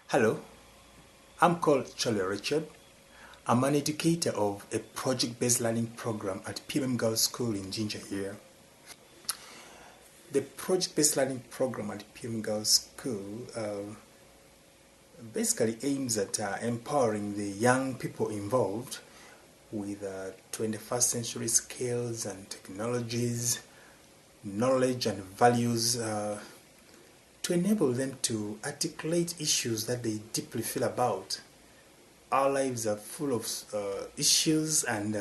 Hello, I'm called Chole Richard. I'm an educator of a project-based learning program at PMM Girls School in Ginger here. The project-based learning program at PMM Girls School basically aims at empowering the young people involved with 21st century skills and technologies, knowledge and values to enable them to articulate issues that they deeply feel about. Our lives are full of issues, and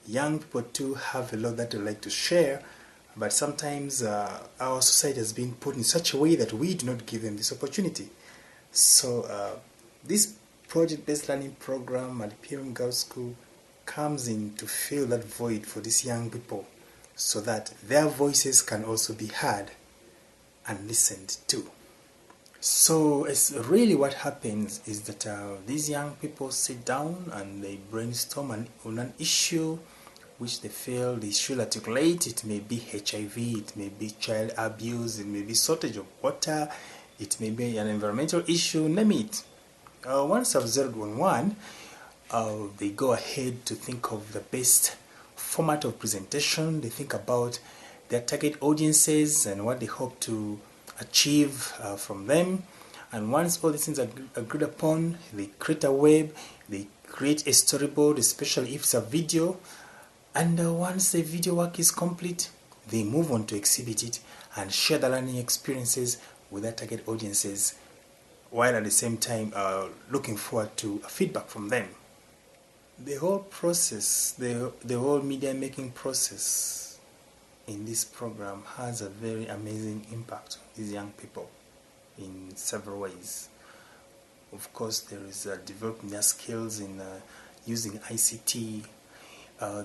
young people too have a lot that they like to share, but sometimes our society has been put in such a way that we do not give them this opportunity. So this project-based learning program at PMM Girls School comes in to fill that void for these young people so that their voices can also be heard and listened to. So it's really what happens is that these young people sit down and they brainstorm on an issue which they feel they should articulate. It may be HIV, it may be child abuse, it may be shortage of water, it may be an environmental issue, name it. Once I've zeroed on one, they go ahead to think of the best format of presentation. They think about their target audiences and what they hope to achieve from them. And once all these things are agreed upon, they create a web, they create a storyboard, especially if it's a video. And once the video work is complete, they move on to exhibit it and share the learning experiences with their target audiences, while at the same time looking forward to feedback from them. The whole process, the whole media making process in this program has a very amazing impact on these young people in several ways. Of course, there is developing their skills in using ICT.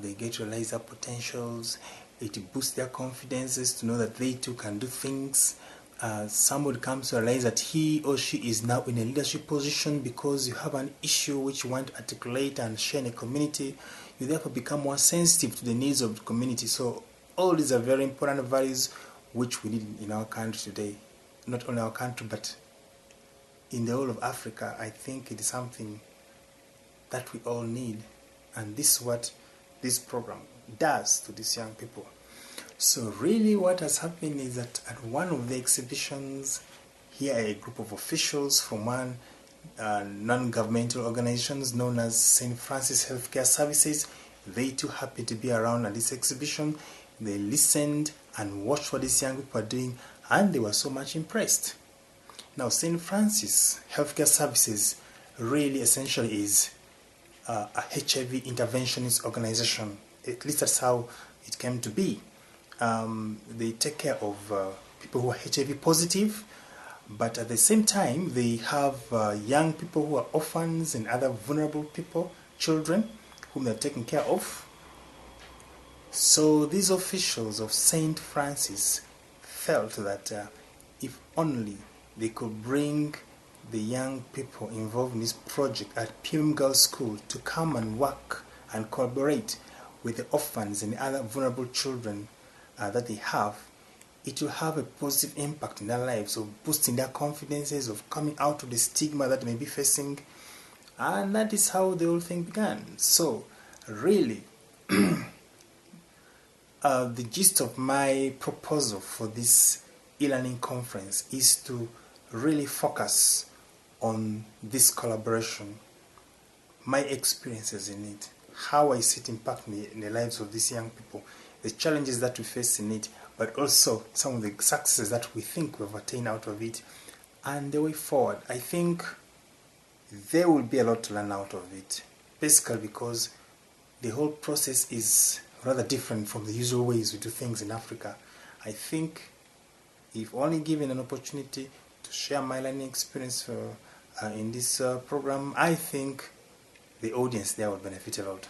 They get to realize their potentials. It boosts their confidences to know that they too can do things. Somebody comes to realize that he or she is now in a leadership position because you have an issue which you want to articulate and share in a community. You therefore become more sensitive to the needs of the community. So all these are very important values which we need in our country today. Not only our country, but in the whole of Africa. I think it is something that we all need. And this is what this program does to these young people. So really what has happened is that at one of the exhibitions, here a group of officials from one non-governmental organizations known as St. Francis Healthcare Services, they too happened to be around at this exhibition. They listened and watched what these young people are doing, and they were so much impressed. Now, St. Francis Healthcare Services really essentially is a HIV interventionist organization. At least that's how it came to be. They take care of people who are HIV positive, but at the same time they have young people who are orphans and other vulnerable people, children, whom they're taking care of. So these officials of St. Francis felt that if only they could bring the young people involved in this project at PMM Girls School to come and work and collaborate with the orphans and other vulnerable children that they have, it will have a positive impact in their lives, of boosting their confidences, of coming out of the stigma that they may be facing. And that is how the whole thing began. So really, the gist of my proposal for this e-learning conference is to really focus on this collaboration, my experiences in it, how I see it impact in the lives of these young people, the challenges that we face in it, but also some of the successes that we think we've attained out of it, and the way forward. I think there will be a lot to learn out of it, basically because the whole process is rather different from the usual ways we do things in Africa. I think if only given an opportunity to share my learning experience in this program, I think the audience there will benefit a lot.